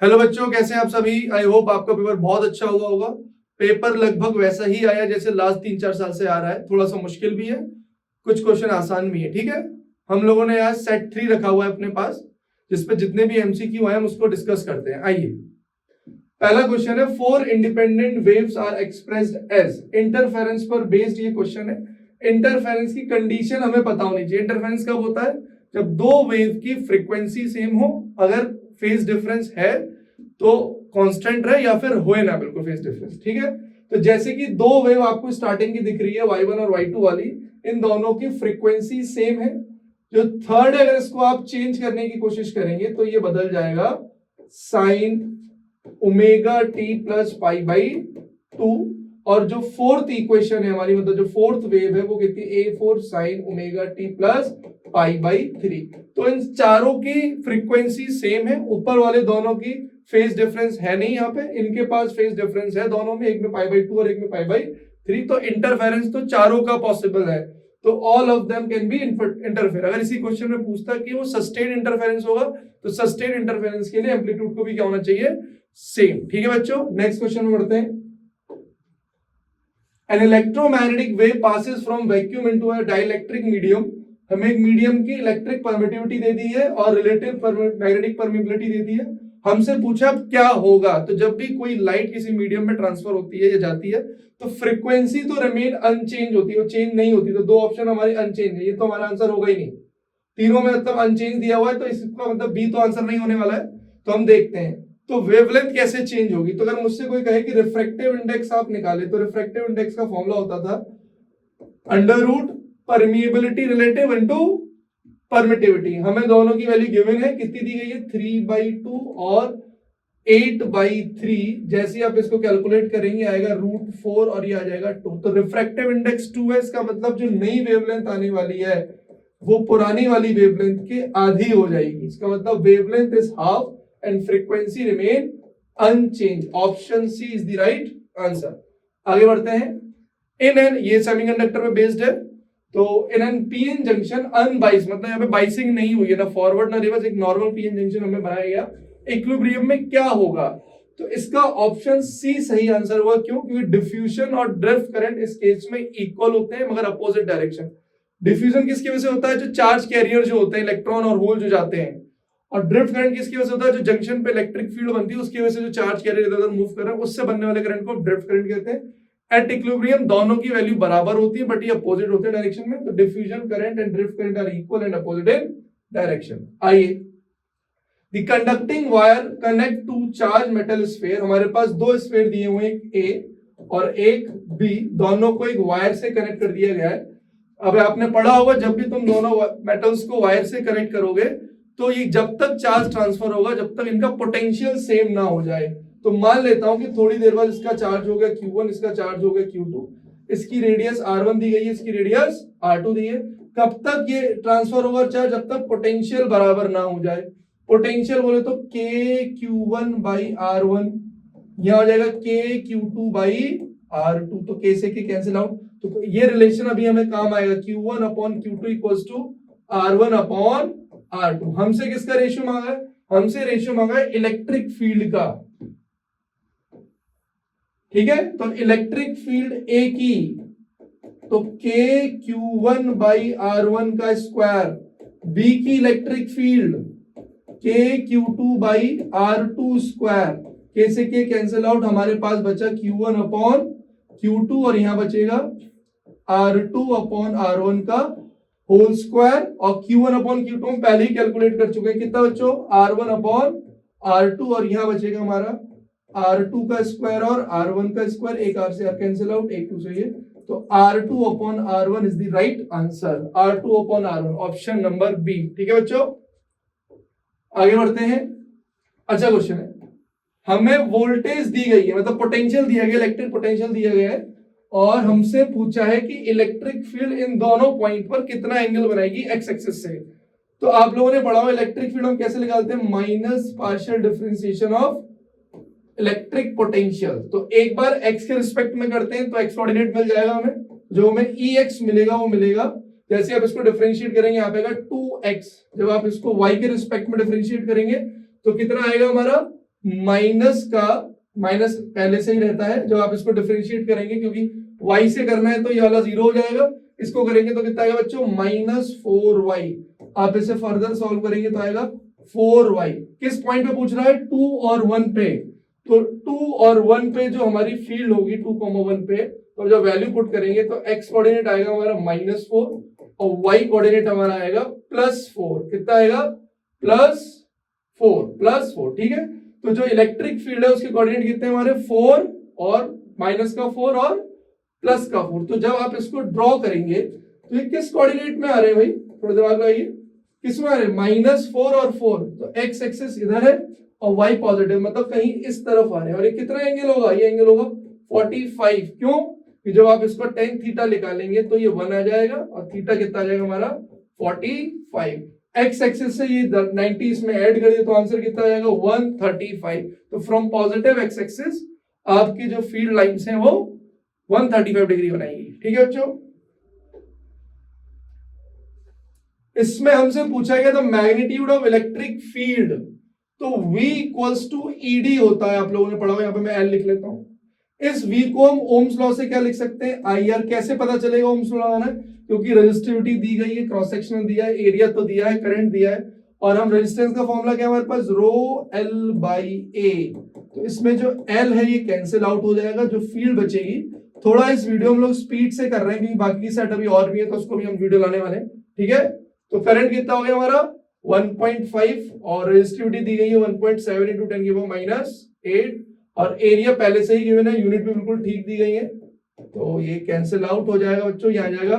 Hello बच्चों, कैसे हैं आप सभी। आई होप आपका पेपर बहुत अच्छा हुआ होगा। पेपर लगभग वैसा ही आया जैसे लास्ट 3-4 साल से आ रहा है। थोड़ा सा मुश्किल भी है, कुछ क्वेश्चन आसान भी है। ठीक है, हम लोगों ने आज सेट 3 रखा हुआ है अपने पास, जिसपे जितने भी एमसीक्यू आए हम उसको डिस्कस करते हैं। आइए, पहला क्वेश्चन है, 4 independent waves are expressed as. Interference पर बेस्ड ये क्वेश्चन है। इंटरफेरेंस की कंडीशन हमें पता होनी चाहिए। इंटरफेरेंस कब होता है? जब दो वेव की फ्रीक्वेंसी सेम हो, अगर फेज डिफरेंस है तो कांस्टेंट रहे या फिर होए ना बिल्कुल फेज डिफरेंस। ठीक है, तो जैसे कि दो वेव आपको स्टार्टिंग की दिख रही है, y1 और y2 वाली, इन दोनों की फ्रीक्वेंसी सेम है। जो थर्ड है, अगर इसको आप चेंज करने की कोशिश करेंगे तो ये बदल जाएगा sine omega T plus pi by 2। और जो फोर्थ इक्वेशन है हमारी, मतलब जो फोर्थ वेव है, वो कहती है a4 sine omega T plus pi by 3। तो इन चारों की फ्रीक्वेंसी सेम है, ऊपर वाले दोनों की फेज डिफरेंस है नहीं। यहाँ पे इनके पास फेज डिफरेंस है दोनों में, एक में पाई बाई 2 और एक में पाई बाई 3। तो इंटरफेरेंस तो चारों का पॉसिबल है, तो all of them can be interfere. अगर इसी क्वेश्चन में पूछता कि वो सस्टेन इंटरफेरेंस होगा, तो सस्टेन इंटरफेरेंस के लिए एम्पलीट्यूड को भी क्या होना चाहिए? सेम। ठीक है बच्चों, नेक्स्ट क्वेश्चन में बढ़ते हैं। An electromagnetic wave passes from vacuum into a dielectric medium। हमें एक मीडियम की इलेक्ट्रिक परमिटिविटी दे दी है और रिलेटिव मैग्नेटिक परमिबिलिटी दे दी है। हमसे पूछा क्या होगा। तो जब भी कोई लाइट किसी मीडियम में ट्रांसफर होती है या जाती है, तो फ्रीक्वेंसी तो रिमेन अनचेंज होती है, वो चेंज नहीं होती। तो दो ऑप्शन हमारे अनचेंज है, ये तो हमारा आंसर होगा ही नहीं। तीनों में मतलब अनचेंज दिया हुआ है, तो इसका मतलब बी तो आंसर नहीं होने वाला है। तो हम देखते हैं, तो वेवलेंथ कैसे चेंज होगी। तो अगर मुझसे कोई कहे कि रिफ्रैक्टिव इंडेक्स आप निकाले, तो रिफ्रैक्टिव इंडेक्स का फॉर्मूला होता था under root permeability relative into permittivity. हमें दोनों की वैल्यू गिवन है, कितनी दी गई है? 3/2 और 8/3। जैसे आप इसको कैलकुलेट करेंगे आएगा √4 और ये आ जाएगा 2। तो रिफ्रैक्टिव इंडेक्स 2 है, इसका मतलब जो नई वेवलेंथ आने वाली है वो पुरानी वाली वेवलेंथ के आधी हो जाएगी। इसका मतलब wavelength is half and frequency remain unchanged. Option C is the right answer. आगे बढ़ते हैं। इन एन, ये सेमीकंडक्टर पे बेस्ड है, तो in an PN junction unbiased, मतलब यहाँ पे बाइसिंग नहीं हुई है, ना फॉरवर्ड ना रिवर्स, एक नॉर्मल पीएन जंक्शन हमें बनाया गया। इक्विलिब्रियम में क्या होगा? तो इसका ऑप्शन सी सही आंसर हुआ। क्यों? क्योंकि डिफ्यूजन और ड्रिफ्ट करंट इस केस में इक्वल होते हैं, मगर अपोजिट डायरेक्शन। डिफ्यूजन किसकी वजह से होता है? जो चार्ज कैरियर जो होते हैं, इलेक्ट्रॉन और होल जो जाते हैं। और ड्रिफ्ट करंट किसकी वजह से होता है? जो जंक्शन पे इलेक्ट्रिक फील्ड बनती है, उसकी वजह से जो चार्ज कैरियर इधर उधर मूव कर रहा है, उससे बनने वाले करंट को ड्रिफ्ट करंट कहते हैं। एट इक्विलिब्रियम दोनों की वैल्यू बराबर होती है, बट ये अपोजिट होते हैं डायरेक्शन में। तो diffusion current and drift current are equal and opposite in direction. आइए, the conducting wire connect to charge metal sphere. हमारे पास दो स्फीयर दिए हुए हैं, एक ए और एक बी, दोनों को एक वायर से कनेक्ट कर दिया गया है। अब आपने पढ़ा होगा, जब भी तुम दोनों मेटल्स को वायर से कनेक्ट करोगे, तो ये जब तक चार्ज ट्रांसफर होगा, जब तक इनका पोटेंशियल सेम ना हो जाए। तो मान लेता हूं कि थोड़ी देर बाद इसका चार्ज हो गया Q1, इसका चार्ज हो गया Q2, इसकी रेडियस R1 दी गई है, इसकी रेडियस R2 दी है। कब तक ये ट्रांसफर होगा चार्ज? जब तक पोटेंशियल बराबर ना हो जाए। पोटेंशियल बोले तो KQ1/R1, यहां हो जाएगा KQ2/R2। तो K से K कैंसिल आउट, तो ये रिलेशन अभी हमें काम आएगा, Q1/Q2 इक्वल्स टू R1/R2। हमसे किसका रेशियो मांगा है? हमसे रेशियो मांगा है इलेक्ट्रिक फील्ड का। ठीक है, तो इलेक्ट्रिक फील्ड ए की, तो KQ1/R1 का स्क्वायर, बी की electric field KQ2/R2 square. K से K कैंसिल आउट, हमारे पास बचा Q1/Q2 और यहां बचेगा R2/R1 का होल स्क्वायर। और Q1/Q2 हम पहले ही कैलकुलेट कर चुके हैं, कितना बच्चों? R1/R2, और यहां बचेगा हमारा R2 का स्क्वायर और R1 का स्क्वायर, एक R से R कैंसिल आउट, एक 2 से ये, तो R2/R1 is the right answer. R2/R1, option number B. ठीक है बच्चों, आगे बढ़ते हैं। अच्छा क्वेश्चन है, हमें वोल्टेज दी गई है, मतलब पोटेंशियल दिया गया, इलेक्ट्रिक पोटेंशियल दिया गया है, और हमसे पूछा है कि इलेक्ट्रिक फील्ड इन दोनों पॉइंट पर कितना एंगल बनाएगी एक्स एक्सिस से। तो आप लोगों ने पढ़ा हो इलेक्ट्रिक फील्ड हम कैसे निकालते हैं? Minus partial differentiation of electric potential. तो एक बार एक्स के रिस्पेक्ट में करते हैं, तो एक्स कोऑर्डिनेट मिल जाएगा हमें, जो हमें EX मिलेगा वो मिलेगा। जैसे आप इसको डिफरेंशिएट करेंगे, यहाँ पे 2x। जब आप इसको y के रिस्पेक्ट में डिफरेंशिएट करेंगे तो कितना आएगा हमारा? माइनस का, माइनस पहले से ही रहता है जब आप इसको डिफरेंशिएट करेंगे, क्योंकि y से करना है तो ये वाला 0 हो जाएगा, इसको करेंगे तो कितना आएगा बच्चों -4y। आप इसे फर्दर सॉल्व करेंगे तो आएगा 4y। किस पॉइंट पे पूछ रहा है? 2 और 1 पे। तो 2 और 1 पे जो हमारी फील्ड होगी 2,1 पे, तो जब वैल्यू पुट करेंगे तो x कोऑर्डिनेट आएगा हमारा -4 और y कोऑर्डिनेट हमारा आएगा +4। कितना आएगा? +4 ठीक है। तो जो इलेक्ट्रिक फील्ड है उसके कोऑर्डिनेट कितने हमारे 4 और -4 और +4। तो जब आप इसको ड्रॉ करेंगे तो ये किस कोऑर्डिनेट में आ रहे हैं भाई? थोड़ा दिमाग लगाइए, किस में आ रहे हैं? -4 और 4। तो x एक्सिस इधर है और y पॉजिटिव, मतलब कहीं इस तरफ आ रहे हैं। और ये कितना एंगल होगा? ये एंगल होगा 45। क्यों? कि जब आप इसको tan थीटा निकालेंगे तो ये 1 आ जाएगा और थीटा कितना आ जाएगा हमारा 45। x एक्सिस से ये 90 इसमें ऐड कर दिए तो आंसर कितना आ जाएगा 135। तो फ्रॉम पॉजिटिव x एक्सिस आपकी जो फील्ड लाइंस हैं वो 135 डिग्री बनाएंगी। ठीक है बच्चों। इसमें हमसे पूछा गया था मैग्नीट्यूड ऑफ इलेक्ट्रिक फील्ड, तो V इक्वल्स टू ED होता है, आप लोगों ने पढ़ा हुआ, यहाँ पे मैं L लिख लेता हूं। इस V को हम ओम्स लॉ से क्या लिख सकते हैं? IR। कैसे पता चलेगा ओम्स लॉ लगाना? क्योंकि रेजिस्टिविटी दी गई है, क्रॉस सेक्शनल दिया है, एरिया तो दिया है, करंट दिया है, और हम रेजिस्टेंस का फॉर्मूला क्या है हमारे पास? ρL/A। तो इसमें जो L है ये कैंसिल आउट हो जाएगा, जो फील्ड बचेगी। थोड़ा इस वीडियो हम लोग स्पीड से कर रहे हैं क्योंकि बाकी की सेट अभी और भी है, तो उसको भी हम वीडियो लाने वाले हैं। ठीक है। तो करंट कितना हो गया हमारा 1.5 और रेजिस्टिविटी दी गई है 1.7 × 10⁻⁸ और एरिया पहले से ही गिवन है, यूनिट भी बिल्कुल ठीक दी गई है, तो ये कैंसिल आउट हो जाएगा बच्चों। ये आ जाएगा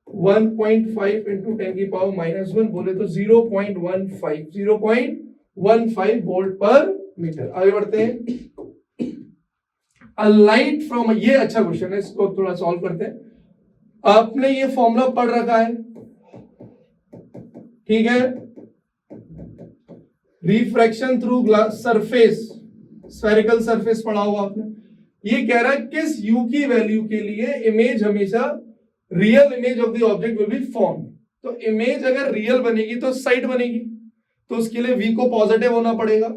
1.5 × 10⁻⁻1 बोले तो 0.15 वोल्ट पर मीटर। आगे बढ़ते हैं। A light from, ये अच्छा क्वेश्चन है, इसको थोड़ा सॉल्व करते हैं। आपने ये फॉर्मूला पढ़ रखा है, ठीक है? Refraction through glass surface, spherical surface पढ़ा होगा आपने। ये कह रहा है किस u की वैल्यू के लिए इमेज हमेशा real image of the object will be form. तो इमेज अगर रियल बनेगी तो साइड बनेगी, तो उसके लिए v को पॉजिटिव होना पड़ेगा,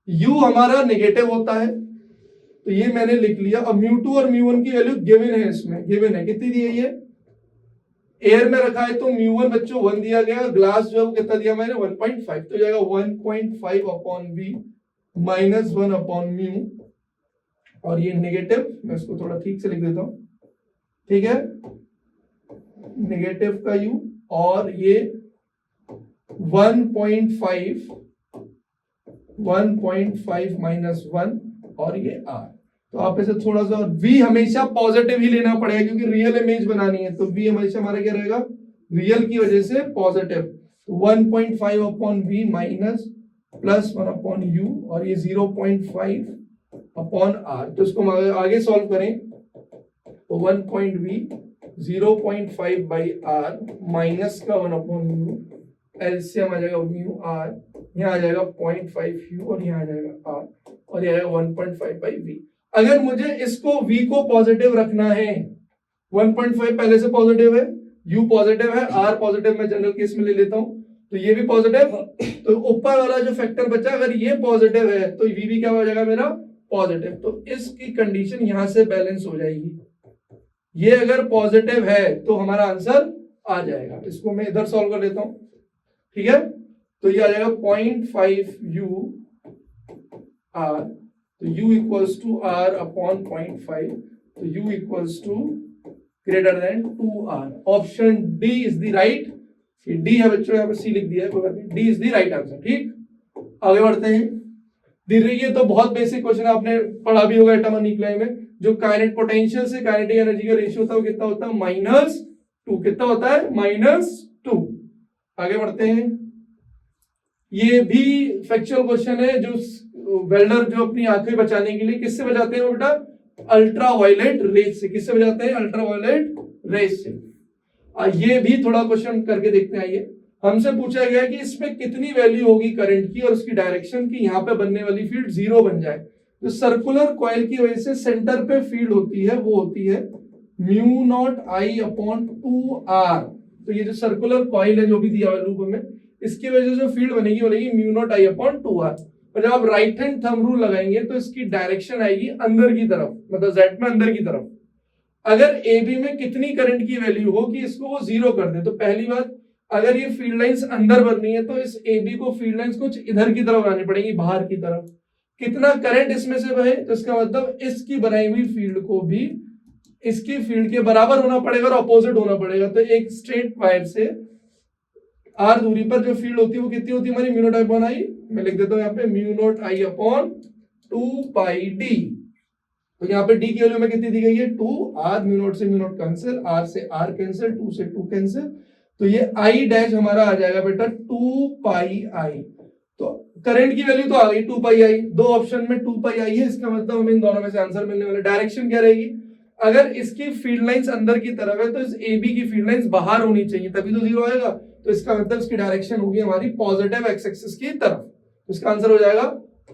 u हमारा नेगेटिव होता है, तो ये मैंने लिख लिया। अब μ2 और μ1 की वैल्यू गिवन है, इसमें गिवन है, कितनी दी है? एयर में रखा है तो μ1 बच्चों 1 दिया गया, ग्लास जो है कितना दिया मैंने 1.5, तो जाएगा 1.5/v -1/μ, और ये नेगेटिव, मैं इसको थोड़ा ठीक से लिख देता हूं, ठीक है? नेगेटिव का u और ये 1.5 -1 और ये r। तो आप इसे थोड़ा सा, v हमेशा पॉजिटिव ही लेना पड़ेगा क्योंकि रियल इमेज बनानी है, तो v हमेशा हमारा क्या रहेगा? रियल की वजह से पॉजिटिव। तो 1.5/v +1/u और ये 0.5/r। तो इसको आगे सॉल्व करें तो 1.v 0.5/r माइनस का 1/u, एलसीएम आ जाएगा μr, यहाँ आ जाएगा 0.5u और यहाँ आ जाएगा r, और ये आएगा 1.5/v। अगर मुझे इसको v को पॉजिटिव रखना है, 1.5 पहले से पॉजिटिव है, u पॉजिटिव है, r पॉजिटिव मैं जनरल केस में ले लेता हूं, तो ये भी पॉजिटिव, तो ऊपर वाला जो फैक्टर बचा अगर ये पॉजिटिव है तो v भी क्या हो जाएगा मेरा? पॉजिटिव। तो इसकी कंडीशन यहां से बैलेंस हो जाएगी। ये अगर पॉजिटिव है तो हमारा आंसर आ जाएगा। इसको मैं इधर सॉल्व कर लेता हूं, ठीक है? तो ये आ जाएगा 0.5u r, तो u equals to r upon 0.5, तो u equals to greater than 2r। Option D is the right, D है बच्चों, यहाँ पे सी लिख दिया है, कोई बात नहीं, D is the right answer. ठीक, आगे बढ़ते हैं। ये तो बहुत बेसिक क्वेश्चन आपने पढ़ा भी होगा एटम और न्यूक्लियस में, जो काइनेटिक पोटेंशियल से काइनेटिक एनर्जी का रेशियो होता है वो कितना होता है? -2। कितना होता है? -2। आगे बढ़ते हैं। ये भी फैक्चुअल क्वेश्चन है, जो वेल्डर जो अपनी आंखें बचाने के लिए किससे बचाते हैं बेटा? अल्ट्रावायलेट रेज से। किससे बचाते हैं? अल्ट्रावायलेट रेज से। ये भी थोड़ा क्वेश्चन करके देखते हैं। आइए, हमसे पूछा गया कि इसमें कितनी वैल्यू होगी करंट की और उसकी डायरेक्शन की, यहाँ पे बनने वाली फील्ड 0 बन जाए। जो सर्कुलर कॉइल की वजह से सेंटर पे फील्ड होती है वो होती है μ0I/2r। तो ये जो सर्कुलर कॉइल है जो भी दिया हुआ रूप में, इसकी वजह से जो फील्ड बनेगी बनेगी μ0I/2r। और जब आप राइट हैंड थंब रूल लगाएंगे तो इसकी डायरेक्शन आएगी अंदर की तरफ, मतलब जेड में अंदर की तरफ। अगर ए बी में कितनी करंट की वैल्यू हो कि इसको वो 0 कर दे, तो पहली बात, अगर ये फील्ड लाइंस अंदर बननी है तो इस ए बी को फील्ड लाइंस कुछ इधर की तरफ बनानी पड़ेगी, बाहर की तरफ। कितना करंट इसमें से बहे, तो इसका मतलब इसकी बनाई हुई फील्ड को भी इसकी फील्ड के बराबर होना पड़ेगा और अपोजिट होना पड़ेगा। तो एक स्ट्रेट वायर से आर दूरी पर जो फील्ड होती है वो कितनी होती है हमारी, mu not I upon I. मैं लिख देता हूं यहाँ पे mu not I upon 2 pi D. तो यहाँ पे डी की वैल्यू में कितनी दी गई है, 2। आर म्यू नॉट से म्यू नॉट कैंसिल, आर से आर कैंसिल, 2 से 2 कैंसिल, तो ये आई डैश हमारा आ जाएगा बेटा 2 पाई आई। तो करंट की वैल्यू तो आ गई 2 पाई आई, दो ऑप्शन में 2 पाई आई है, इसका मतलब हमें इन दोनों में से आंसर मिलने वाला। डायरेक्शन क्या रहेगी, अगर इसकी फील्ड लाइंस अंदर की तरफ है तो इस ए बी की फील्ड लाइंस बाहर होनी चाहिए, तभी तो 0 आएगा। तो इसका मतलब इसकी डायरेक्शन होगी हमारी पॉजिटिव एक्स एक्सिस की तरफ। तो इसका आंसर हो जाएगा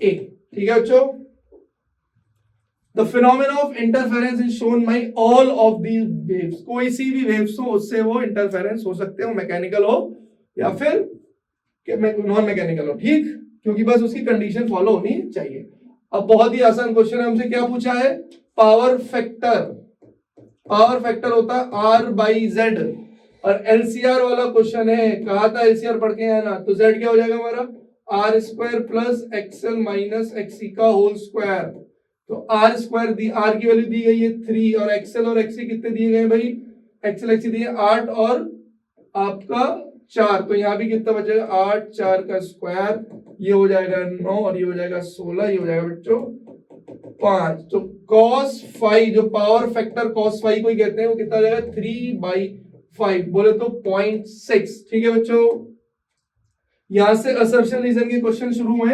ए। ठीक है बच्चों, the phenomena of interference is shown by all of the waves. कोई सी भी वेव्स हो उससे वो इंटरफेरेंस हो सकते हो, मैकेनिकल हो या फिर नॉन मैकेनिकल हो, ठीक, क्योंकि बस उसकी कंडीशन फॉलो होनी चाहिए। अब बहुत ही आसान क्वेश्चन है, हमसे क्या पूछा है, पावर फैक्टर। पावर फैक्टर होता है आर बाई जेड, और एलसीआर वाला क्वेश्चन है, कहा था एलसीआर पढ़ के आना। तो जेड क्या हो जाएगा हमारा, R square plus XL minus XC का होल स्क्वायर। तो आर स्क्वायर दी, आर की वैल्यू दी गई है 3, और एक्सएल और एक्सी कितने दिए गए भाई, एक्सएल एक्सी दिए 8 और आपका 4। तो यहाँ भी कितना बचेगा, 8 4 का स्क्वायर, ये हो जाएगा 9 और ये हो जाएगा 16, ये हो जाएगा बच्चों 5। तो cos फाइव, जो पावर फैक्टर cos फाइव को ही कहते हैं, वो कितना हो जाएगा 3/5, बोले तो 0.6। ठीक है बच्चों, यहां से असर्शन रीजन के क्वेश्चन शुरू हुए,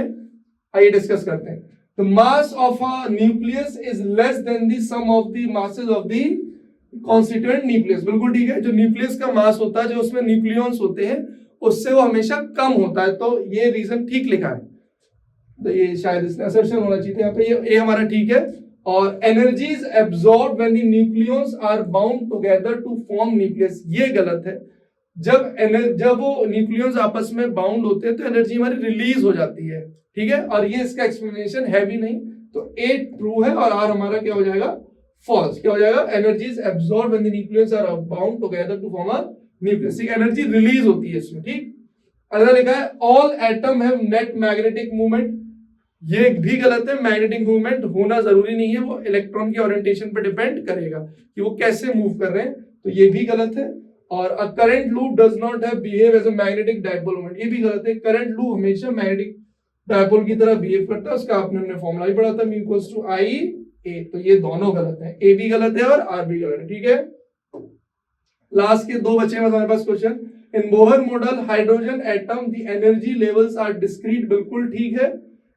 आइए डिस्कस करते हैं। The mass of a nucleus is less than the sum of the masses of the constituent nucleus। बिल्कुल ठीक है, जो न्यूक्लियस का मास होता है, जो उसमें न्यूक्लियॉन्स होते हैं, उससे वो हमेशा कम होता है। तो ये रीजन ठीक लिखा है, तो ये शायद इसमें असर्शन होना चाहिए था यहाँ पे, ये हमारा ठीक है। और energies absorb when the nucleons are bound together to form nucleus, ये गलत है। जब वो न्यूक्लियॉन्स आपस में बाउंड होते हैं तो एनर्जी हमारी रिलीज हो जाती है, ठीक है, और ये इसका एक्सप्लेनेशन है भी नहीं। तो ए ट्रू है और आर हमारा क्या हो जाएगा, फॉल्स। क्या हो जाएगा, energies absorb when the nucleus are bound together to form a nucleus, energy release होती है इसमें, ठीक। अगला लिखा है all atom have net magnetic movement, ये भी गलत है। मैग्नेटिक मूवमेंट होना जरूरी नहीं है, वो इलेक्ट्रॉन की ओरिएंटेशन पर डिपेंड करेगा कि वो कैसे मूव कर रहे हैं, तो ये भी गलत है। और a current loop does not have behave as a magnetic dipole moment, ये भी गलत है। करंट लूप हमेशा मैग्नेटिक डायपोल की तरह बिहेव करता है, उसका हमने फॉर्मूला ही पढ़ा था, म्यू इक्वल्स टू आई ए। तो ये दोनों गलत है, ए भी गलत है और आर भी गलत है, ठीक है। लास्ट के दो बचे हैं हमारे पास question. In Bohr model hydrogen atom the energy levels are discrete, बिल्कुल ठीक है।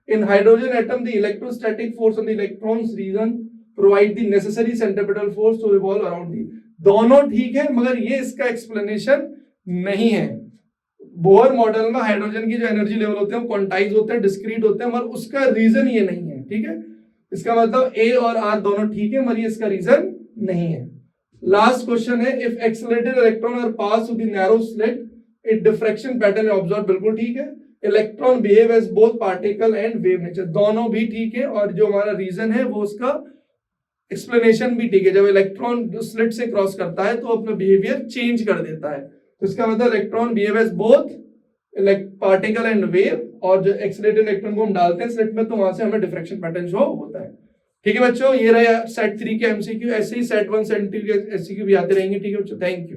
In hydrogen atom the electrostatic force on the electrons region provide the necessary centripetal force to revolve around the, दोनों ठीक है, मगर ये इसका एक्सप्लेनेशन नहीं है। बोहर मॉडल में हाइड्रोजन की जो एनर्जी लेवल होते हैं वो क्वांटाइज होते हैं, डिस्क्रीट होते हैं, मगर उसका रीजन ये नहीं है, ठीक है। इसका मतलब ए और आर दोनों ठीक है, मगर ये इसका रीजन नहीं है। लास्ट क्वेश्चन है, if accelerated electron are pass through the narrow slit it diffraction pattern observe, बिल्कुल ठीक है। Electron behave as both particle and wave nature, दोनों भी ठीक है। और जो हमारा रीजन है वो उसका एक्सप्लेनेशन भी ठीक है। जब इलेक्ट्रॉन स्लिट से क्रॉस करता है तो अपना बिहेवियर चेंज कर देता है, तो इसका मतलब electron behave as both particle and wave, और जो एक्सेलरेटेड इलेक्ट्रॉन को हम डालते हैं स्लिट में तो वहां से हमें डिफ्रैक्शन पैटर्न शो होता है, ठीक है बच्चों। ये रहा सेट 3 के एमसीक्यू, ऐसे ही सेट 1 सेट 2 के एमसीक्यू भी आते रहेंगे, ठीक है बच्चों। Thank you.